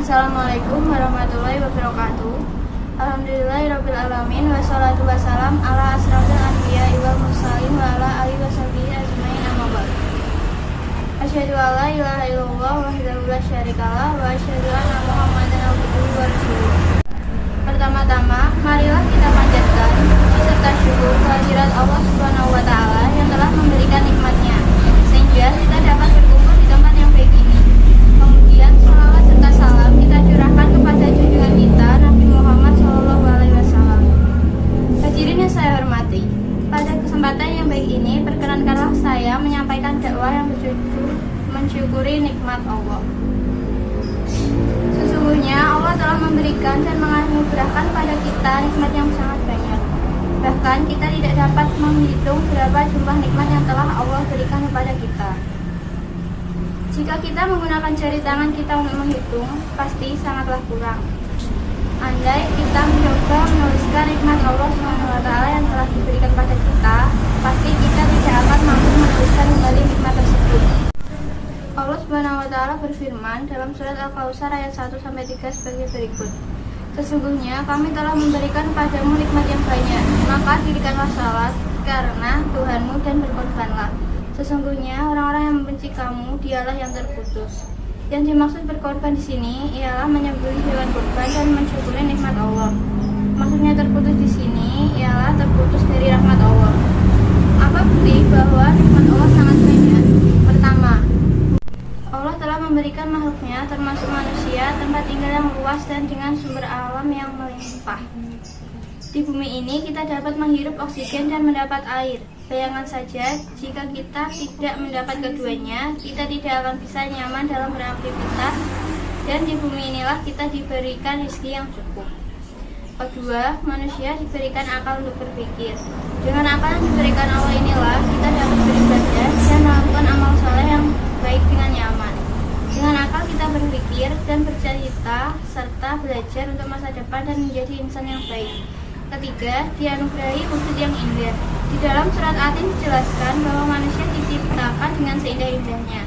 Assalamualaikum warahmatullahi wabarakatuh. Alhamdulillahirabbil alamin wassalatu wassalam ala asrofil anbiya'i wal mursalin wa ala alihi washabihi ajmain amma ba'd. Asyhadu an la ilaha illallah wahdahu la syarikalah wa asyhadu anna Muhammadan abduhu wa rasuluh. Pertama-tama, marilah kita panjatkan puji serta syukur kehadirat Allah Subhanahu wa taala yang telah memberikan nikmatnya sehingga kita dapat berkumpul di tempat yang baik ini. Kemudian salawat serta salam kita curahkan kepada junjungan kita Nabi Muhammad SAW. Hadirin yang saya hormati, pada kesempatan yang baik ini perkenankanlah saya menyampaikan dakwah yang berjudul mensyukuri nikmat Allah. Sesungguhnya Allah telah memberikan dan menganugerahkan pada kita nikmat yang sangat banyak. Bahkan kita tidak dapat menghitung berapa jumlah nikmat yang telah Allah berikan kepada kita. Jika kita menggunakan jari tangan kita untuk menghitung, pasti sangatlah kurang. Andai kita mencoba menuliskan nikmat Allah SWT yang telah diberikan pada kita, pasti kita tidak akan mampu menuliskan kembali nikmat tersebut. Allah SWT berfirman dalam surat Al-Kautsar ayat 1-3 sebagai berikut. Sesungguhnya kami telah memberikan padamu nikmat yang banyak, maka dirikanlah salat karena Tuhanmu dan berkorbanlah. Sesungguhnya orang-orang yang membenci kamu dialah yang terputus. Yang dimaksud berkorban di sini ialah menyembelih hewan kurban dan mensyukuri nikmat Allah. Maksudnya terputus di sini ialah terputus dari rahmat Allah. Apa bukti bahwa nikmat Allah sangat banyak? Pertama, Allah telah memberikan makhluknya termasuk manusia tempat tinggal yang luas dan dengan sumber alam yang melimpah. Di bumi ini kita dapat menghirup oksigen dan mendapat air. Bayangkan saja jika kita tidak mendapat keduanya, kita tidak akan bisa nyaman dalam beraktivitas, dan di bumi inilah kita diberikan rezeki yang cukup. Kedua, manusia diberikan akal untuk berpikir. Dengan akal yang diberikan Allah inilah kita dapat beribadah dan melakukan amal saleh yang baik dengan nyaman. Dengan akal kita berpikir dan bercerita serta belajar untuk masa depan dan menjadi insan yang baik. Ketiga, dianugerahi wujud yang indah. Di dalam surat Atin dijelaskan bahwa manusia diciptakan dengan seindah-indahnya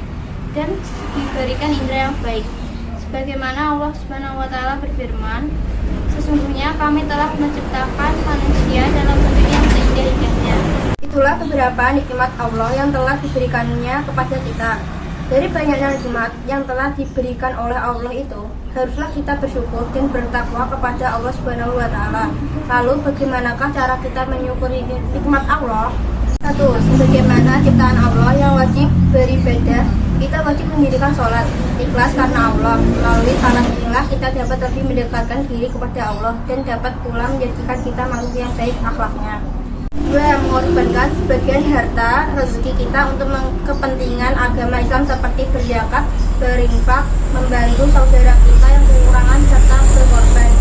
dan diberikan indera yang baik. Sebagaimana Allah Subhanahu wa taala berfirman, sesungguhnya kami telah menciptakan manusia dalam bentuk yang seindah-indahnya. Itulah beberapa nikmat Allah yang telah diberikannya kepada kita. Dari banyaknya nikmat yang telah diberikan oleh Allah itu, haruslah kita bersyukur dan bertakwa kepada Allah Subhanahu wa taala. Lalu bagaimanakah cara kita menyukuri nikmat Allah? 1. Sebagaimana ciptaan Allah yang wajib beribadah, kita wajib mendirikan sholat ikhlas karena Allah. Melalui salat inilah kita dapat lebih mendekatkan diri kepada Allah dan dapat pula menjadikan kita makhluk yang baik akhlaknya. 2. Mengorbankan sebagian harta rezeki kita untuk kepentingan agama Islam seperti berzakat, berinfak, membantu saudara kita yang kekurangan serta berkorban.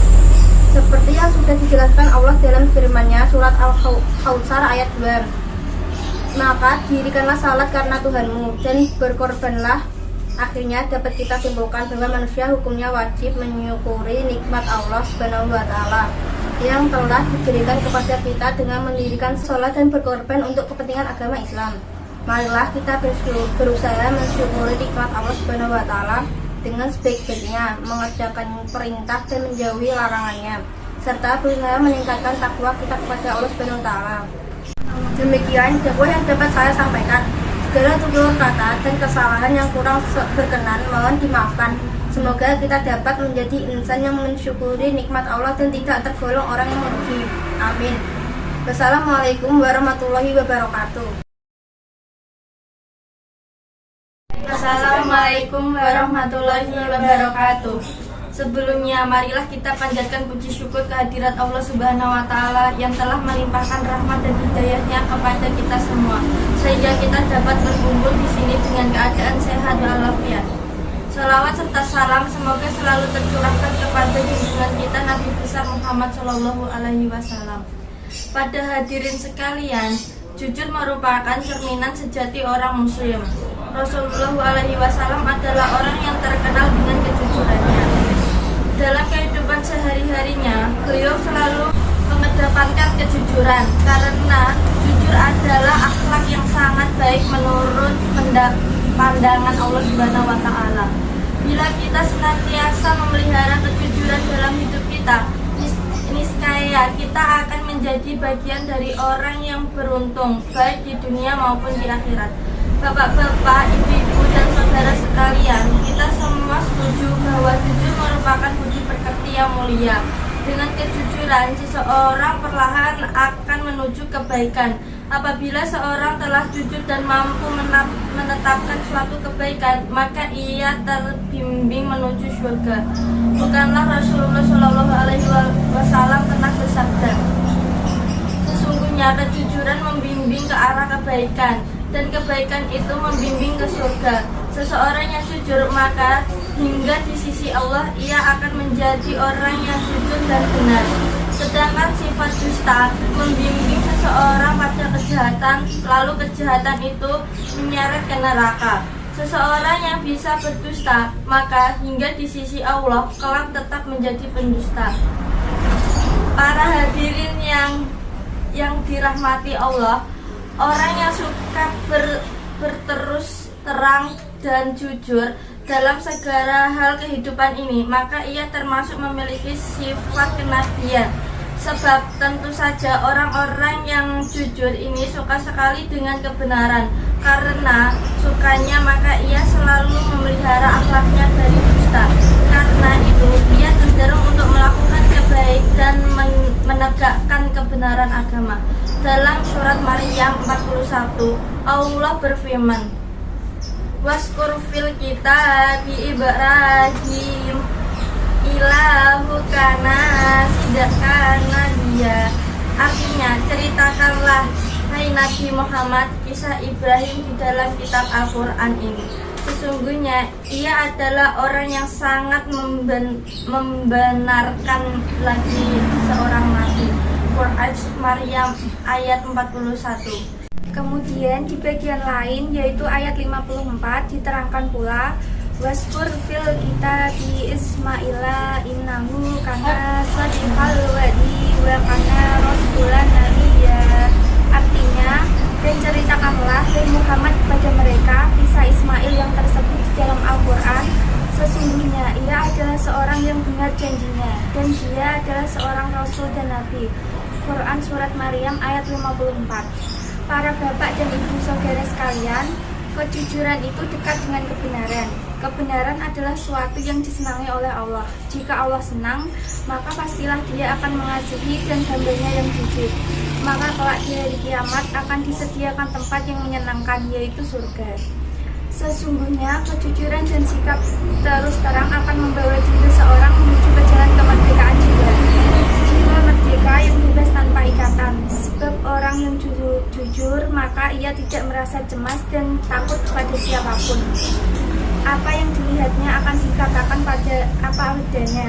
Seperti yang sudah dijelaskan Allah dalam firman-Nya surat Al-Kautsar ayat 2. Maka dirikanlah salat karena Tuhanmu dan berkorbanlah. Akhirnya dapat kita simpulkan bahwa manusia hukumnya wajib menyukuri nikmat Allah Subhanahu wa taala yang telah diberikan kepada kita dengan mendirikan sholat dan berkorban untuk kepentingan agama Islam. Marilah kita berusaha mensyukuri nikmat Allah Subhanahu wa taala dengan sebaik-baiknya, mengerjakan perintah dan menjauhi larangannya, serta berusaha meningkatkan takwa kita kepada Allah Subhanahu wa taala. Demikian dakwah yang dapat saya sampaikan. Segala tutur kata dan kesalahan yang kurang berkenan mohon dimaafkan. Semoga kita dapat menjadi insan yang mensyukuri nikmat Allah dan tidak tergolong orang yang merugi. Amin. Wassalamualaikum warahmatullahi wabarakatuh. Assalamualaikum warahmatullahi wabarakatuh. Sebelumnya, marilah kita panjatkan puji syukur kehadirat Allah Subhanahu wa taala yang telah melimpahkan rahmat dan hidayahnya kepada kita semua, sehingga kita dapat berkumpul di sini dengan keadaan sehat walafiat. Salawat serta salam semoga selalu tercurahkan kepada junjungan kita Nabi besar Muhammad SAW. Pada hadirin sekalian, jujur merupakan cerminan sejati orang muslim. Rasulullah SAW adalah orang yang terkenal dengan kejujurannya. Dalam kehidupan sehari-harinya, beliau selalu mengedepankan kejujuran karena jujur adalah akhlak yang sangat baik menurut pandangan Allah Subhanahu wa taala. Bila kita senantiasa memelihara kejujuran dalam hidup kita, niscaya kita akan menjadi bagian dari orang yang beruntung, baik di dunia maupun di akhirat. Bapak-bapak, ibu-ibu, dan saudara sekalian, kita semua setuju bahwa jujur merupakan budi pekerti yang mulia. Dengan kejujuran, seseorang perlahan akan menuju kebaikan. Apabila seorang telah jujur dan mampu menetapkan suatu kebaikan, maka ia terbimbing menuju surga. Bukanlah Rasulullah SAW pernah bersabda, sesungguhnya kejujuran membimbing ke arah kebaikan, dan kebaikan itu membimbing ke surga. Seseorang yang jujur, maka hingga di sisi Allah ia akan menjadi orang yang jujur dan benar. Sedangkan sifat dusta membimbing seseorang pada kejahatan, lalu kejahatan itu menyeret ke neraka. Seseorang yang bisa berdusta, maka hingga di sisi Allah kelak tetap menjadi pendusta. Para hadirin yang dirahmati Allah, orang yang suka berterus terang dan jujur dalam segala hal kehidupan ini, maka ia termasuk memiliki sifat kenabian. Sebab tentu saja orang-orang yang jujur ini suka sekali dengan kebenaran. Karena sukanya, maka ia selalu memelihara akhlaknya dari dusta. Karena itu ia cenderung untuk melakukan kebaikan dan menegakkan kebenaran agama. Dalam surat Maryam 41, Allah berfirman, "Waskur fil kitabi Ibrahim ilahu kana sidakana dia." Artinya, ceritakanlah hai Nabi Muhammad kisah Ibrahim di dalam kitab Al-Quran ini. Sesungguhnya ia adalah orang yang sangat membenarkan lagi seorang nabi. Quran Maryam ayat 41. Kemudian di bagian lain yaitu ayat 54 diterangkan pula, waskur fil kitabi Ismaila innahu kana shadiqal wa'di wa kana rasulan nabiyya. Artinya, dan ceritakanlah hai Muhammad kepada mereka kisah Ismail yang tersebut di dalam Al-Quran. Sesungguhnya ia adalah seorang yang benar janjinya, dan dia adalah seorang rasul dan nabi. Quran surat Maryam ayat 54. Para bapak dan ibu saudara sekalian, kejujuran itu dekat dengan kebenaran. Kebenaran adalah suatu yang disenangi oleh Allah. Jika Allah senang, maka pastilah dia akan mengasihi dan hambanya yang jujur. Maka kelak di hari kiamat akan disediakan tempat yang menyenangkan, yaitu surga. Sesungguhnya kejujuran dan sikap terus terang akan membawa diri seorang menuju ke jalan kemerdekaan jiwa. Jiwa merdeka yang bebas tanpa ikatan. Sebab orang yang jujur, maka ia tidak merasa cemas dan takut kepada siapapun. Apa yang dilihatnya akan dikatakan pada apa adanya.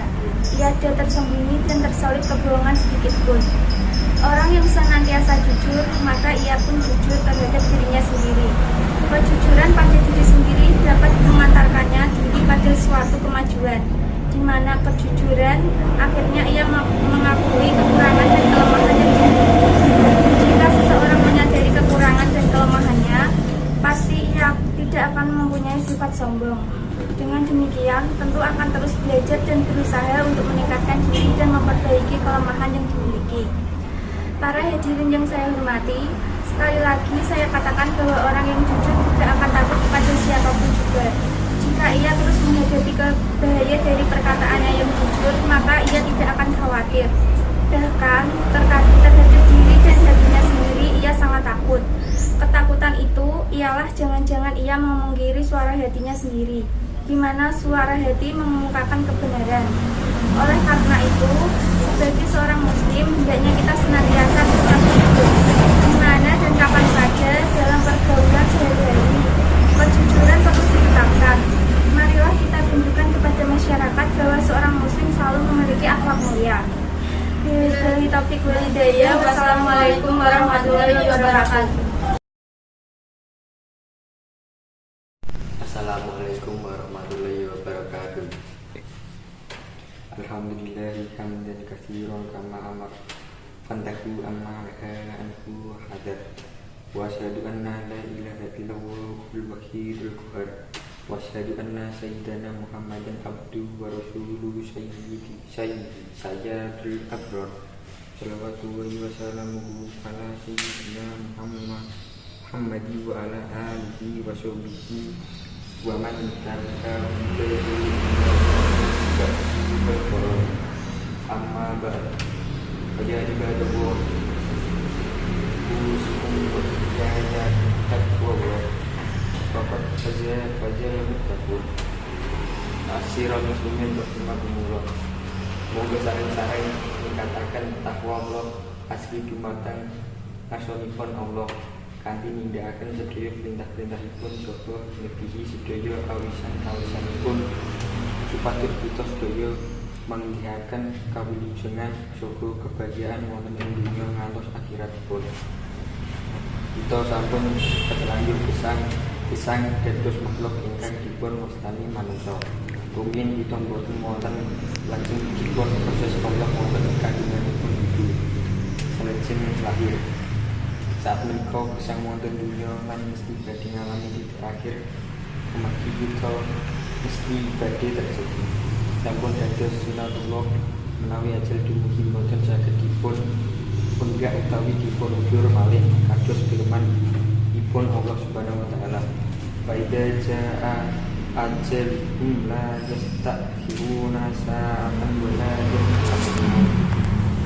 Ia tidak tersembunyi dan terselip kebohongan sedikit pun. Orang yang senantiasa jujur, maka ia pun jujur terhadap dirinya sendiri. Kejujuran pada diri sendiri dapat mengantarkannya diri pada suatu kemajuan, di mana kejujuran akhirnya ia mengakui kekurangan dan kelemahannya. Jika seseorang menyadari kekurangan dan kelemahannya, pasti ia tidak akan mempunyai sifat sombong. Dengan demikian, tentu akan terus belajar dan berusaha untuk meningkatkan diri dan memperbaiki kelemahan yang dimiliki. Para hadirin yang saya hormati, sekali lagi saya katakan bahwa orang yang jujur tidak akan takut kepada siapapun juga. Jika ia terus menghadapi bahaya dari perkataannya yang jujur, maka ia tidak akan khawatir. Bahkan terhadap diri dan hatinya sendiri ia sangat takut. Ketakutan itu ialah jangan-jangan ia memungkiri suara hatinya sendiri, di mana suara hati mengemukakan kebenaran. Oleh karena itu, sebagai seorang muslim, hendaknya kita senantiasa bersikap jujur, di mana dan kapan saja dalam pergaulan sehari-hari. Kejujuran terus ditetapkan. Marilah kita tunjukkan kepada masyarakat bahwa seorang muslim selalu memiliki akhlak mulia. Billahi taufiq wal hidayah. Wassalamualaikum warahmatullahi wabarakatuh. Assalamualaikum warahmatullahi wabarakatuh. Alhamdulillahi hamdan katsiran kama amar fantahu amma anhu hadar wa asyhadu anna la ilaha illallahul wahidul qahhar Wasyhadu anna sayyidana Muhammadan abduhu wa rasuluhu sayyidul abrar. Shalawatullahi wa salamuhu ala sayyidina Muhammadi wa ala alihi wa sahbihi wa man tabi'ahum amma ba'd. Fajr ibadallah usikum wa iyaya taqwa Bapak fajar muttaqun. Asyiral muslimin rahimakumullah. Moga saring-saring dikatakan takwa Allah asli dumateng ngasonipun Allah kanthi nindakaken sedaya perintah-perintahipun saha nebihi sedaya awisan-awisanipun supados kita sedaya manggihaken kawilujengan saha kebahagiaan wonten ing dunya ngantos akhiratipun. Kita sampun terlanjur gesang dados makhluk ingkang dipun wastani manungsa. Rumiyin kita boten wonten lajeng dipun proses Allah wonten kandunganipun ibu salajeng lahir. Saat menika gesang wonten dunya lan mesti badhe ngalami titik akhir kemati kita mesti badhe terjadi. Sampun dados sunatullah menawi ajal dumugi boten saged dipun punggah utawi dipun undur malih kados firman pun Allah Subhanahu wa taala. Fa idza jaa ajaluhum la yastakhiruna sa'atan wa la yastaqdimun.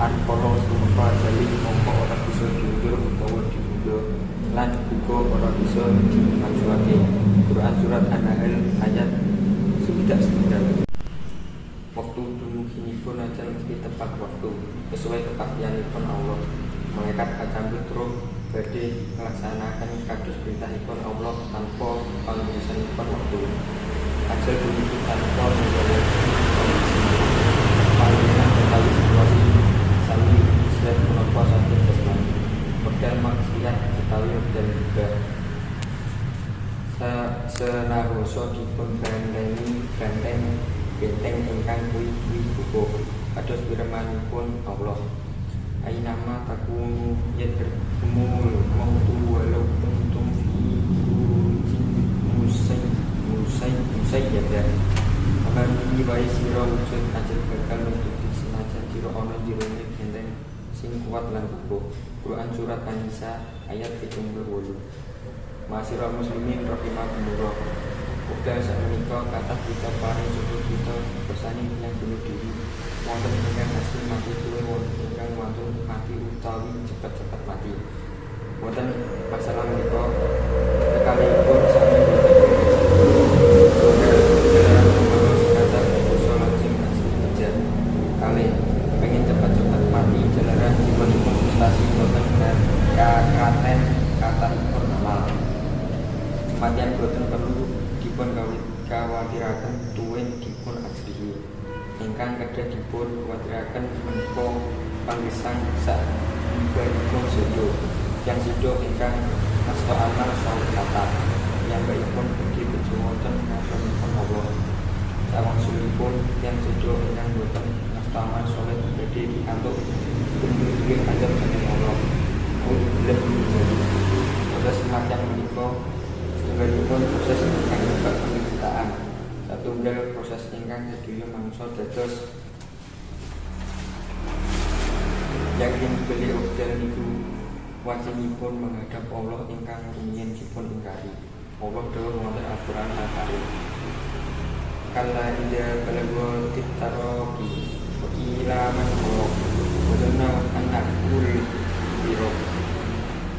Arpolo sumpa jali mongko ora bisa diundur utawa diundur lan uga ora bisa dimajuake. Quran surat An-Nahl ayat 9. Waktu dumuginipun aja mesti tepat waktu sesuai kepastianipun Allah. Malaikat kacambut roh badhe melaksanakan kados perintahipun Allah tanpa pangurusanipun waktu. Ajal dumugi tanpa menjawab panggilan utawi situasi sami islet menapa saking jasmani. Modal maksiat utawi modal riba. Senarosa dipun benteng ingkang kuwi buku kados firmanipun Allah. Ainama takunu yadrkumul mautu walau kuntum fi musayyada. Akan iki wae sira wujud ajal bakal nutupi senajan sira ana jerone benteng sing kuat lan kukuh. Quran surat An-Nisa ayat 78. Masira muslimin rahimakumullah. Uga sakmenika kathah kita paring suku kita bersani yang bunuh diri. Wonten ingkang asli mati tuwe wonten ingkang mati utawi cepet-cepet mati. Wonten masalah menika kekalihipun sami kalih pengen cepet-cepet mati jalaran dipun frustasi boten katen kathahipun amal. Kematian boten perlu dipun kawatiraken tuwin dipun ajrihi. Ingkang kedah dipun kuwatiraken menika panggesang sak ibadipun sedo yang sedo ingkang asta amal sawet kata yang baikipun bagi wonten ngapunipun Allah. Sawangsulipun yang sedo ingkang boten asta amal saleh badhe diantuk pundhut azab saking Allah. Alhamdulillah jadi pada semacam menika setunggalipun proses ingkang nyebab penderitaan. Satunggal proses ingkang sedaya manungsa dados yakin beliau dan niku wajibipun menghadap Allah ingkang rumiyin dipun ingkari. Allah dawuh wonten Al-Qur'an Al-Karim. Kala ida balagha titaraqi wa ila man wadana anakul biro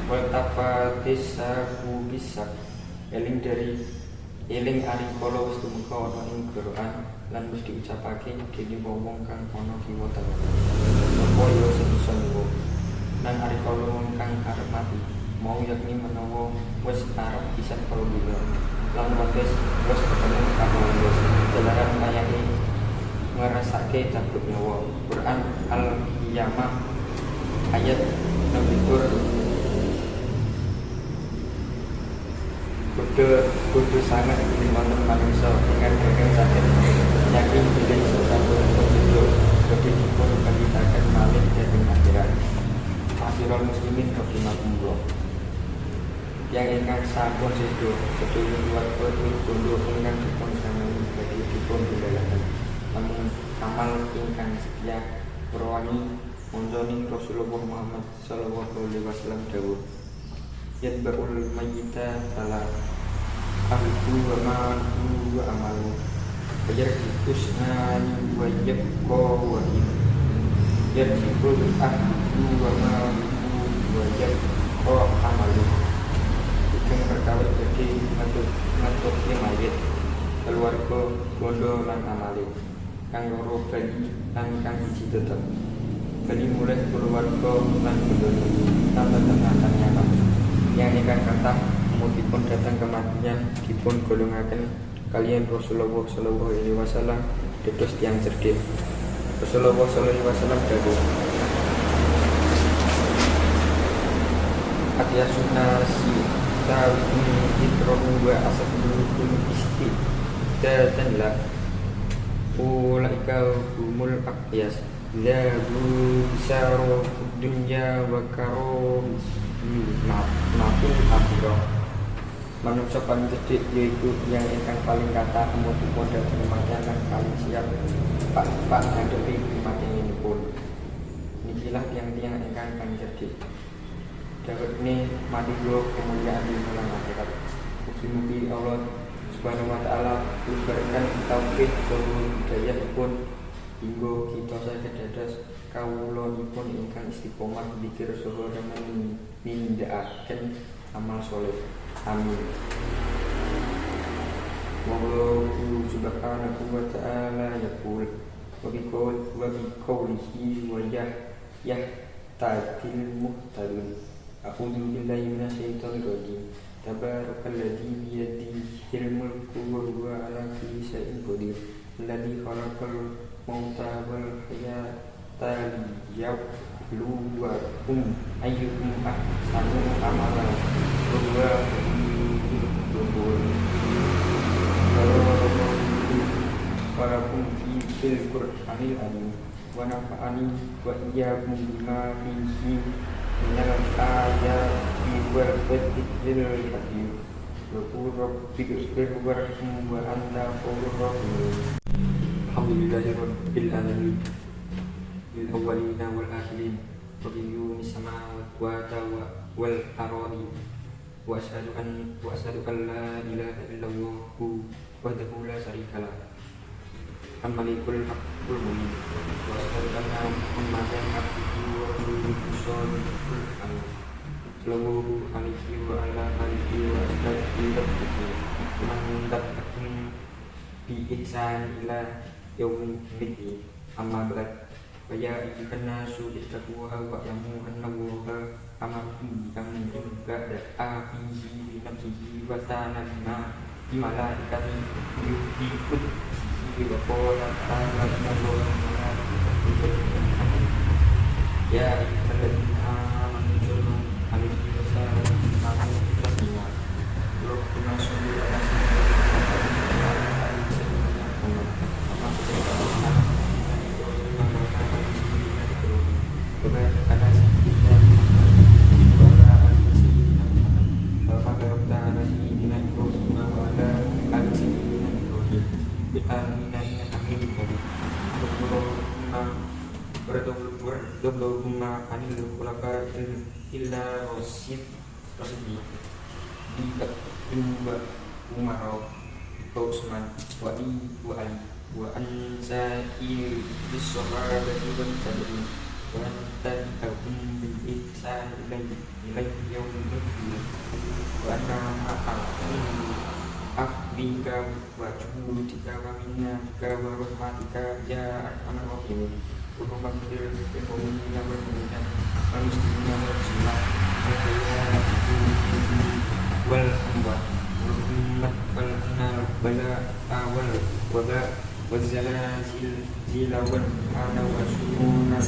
wal tafatissahu bisak. Eling ari kala wis tumeka ana ing Quran lan wis diucapake dening wong kang ana kiwa tengen. Apa yo sing iso niku. Nang ari kala wong kang arep mati, mau yakni menawa wis arep pisan karo dunya. Lan wis ketemu karo Allah. Jalaran kayane ngrasake cabut nyawa. Quran Al-Qiyamah ayat 6. Kudu sangat ini wonten manungsa ingkang saged yakin bilih sasampun sedaya badhe dipun bangkitaken malih dhateng akhirat. Masirul muslimin rahimakumullah. yang ingkang sampun sedo sedaya keluarga bondo ingkang dipun sangani badhe dipun bendalaken namun amal ingkang setia purwani munjoni Rasulullah Muhammad sallallahu alaihi wasallam dawuh yen baul mayyita salah ahlu wa malu wa amalu fajar kusnani wa yabqa wa yarjibul ahlu wa malu wa yabqa amalu yang berkawin jadi ngatur mayit keluarga bondo lan amale kang loro bali lan kang siji tetep bali mulai keluarga lan bondo tambah akan nyaman yang ingkang kathah umumipun datang kematian dipun golongaken kalian Rasulullah sallallahu alaihi wasallam dados tiyang cerdik. Rasulullah sallallahu alaihi wasallam dawuh Aqyasun nasi tawin hitrohu wa asabul isti datan la ulaika humul aqyas la busaro dunya wa karom makin akhirah manusia paling cerdik yaitu yang ingkang paling kata umur dan kematian yang paling siap pak ngadepi kematian ini pun inilah tiang-tiang ingkang paling cerdik dapat ini mati dulu kemuliaan di dalam akhirat mugi-mugi Allah subhanahu wa ta'ala memberikan taufik seluruh hidayah pun hingga kita saja dadas kawulonipun ingkang istiqomah zikir saha remen nindakaken amal soleh. Amin. Wallahu subhanahu wa ta'ala yaqul wa biqaulihi wa yahtadil muhtadun. A'udzu billahi minasyaitonir rajim. Tabarakalladzi biyadihil mulku wa huwa ala kulli syai'in qadir. Alladzi khalaqal mauta wal hayata liyabluwakum ayyukum ahsanu amala wa huwa walakum fil qur'anil alim wa nafa'ani wa iyyakum bima fihi minal ayati wal dzikril hakim wa qul rabbighfir warham wa anta ghafurur rahim. Alhamdulillahirabbil alamin lil awwalina wal akhirin wa bil samawati wal ardi wa asyhadu an la ilaha illallah wahdahu la syarika lah al-malikul haqqul mubin wa asyhadu anna muhammadan abduhu wa rasuluhu sallallahu alaihi wa ala alihi wa sahbihi man tabi'ahum bi ihsan ila yaumil din amma ba'd wa ya ayyuhan nasu ittaqu rabbakum annallaha amarakum bi ba'da afihi bi nafsihi wa sanana bi malaikati yudikut wa qala ta'ala innallaha ya ayyuhalladzina amanu sallu alaihi wa sallimu taslima rabbuna shalli ala Allahumma anil khulafa'il illa rasid rasidi wa Umar wa Utsman wa Ali wa ansair bis-sahabati wal tabi'in wa tabi'ahum bi ihsan ila yaumil din wa anna afdika wa judika wa minnaka wa rahmatika ya arhamar rahimin. Allahumma qdir al-mu'minina wal mu'minat wal muslimina wal muslimat wal amwat wal ummat wal anal bala awal wala wal zalazil zilawal ana wa sununa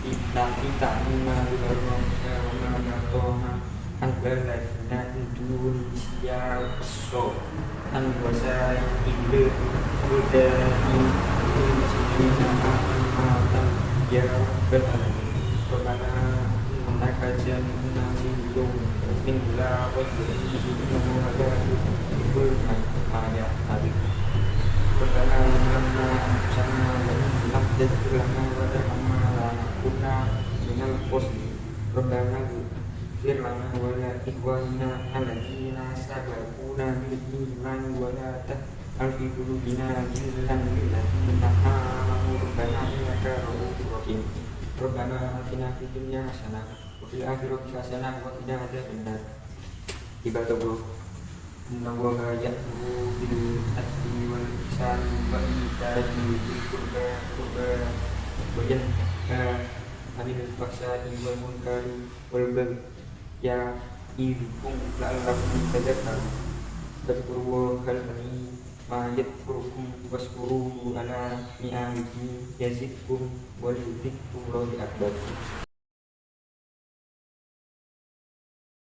kita inna lillahi wa inna ilaihi anbalana Indonesia so an wasai ibu budani muslimina ya rabbal alamin rabbana innaka jami'un minhum in la wajhi innahu ada ibul maya hari pertama lama sama abdul lama wada lama kuna minal posli pertama firman wala ikhwana alladhina sabaquna bil iman wala alfi qulubina ghillan lil ladzina amanu rabbana innaka ra'ufur rahim rabbana atina fid dunya hasanah wa fil akhirati hasanah wa qina adzabannar. Ibadah bro, nawa ya'muru bil adli wal ihsani wa ita'i dzil qurba wa yanha 'anil fahsya'i wal munkari wal baghi ya'idukum la'allakum tadhakkarun. Fadhkurullaha kal-'azim ma yadhkurukum washkuruhu ala ni'amihi yazidkum wa lidhikrullahi akbar.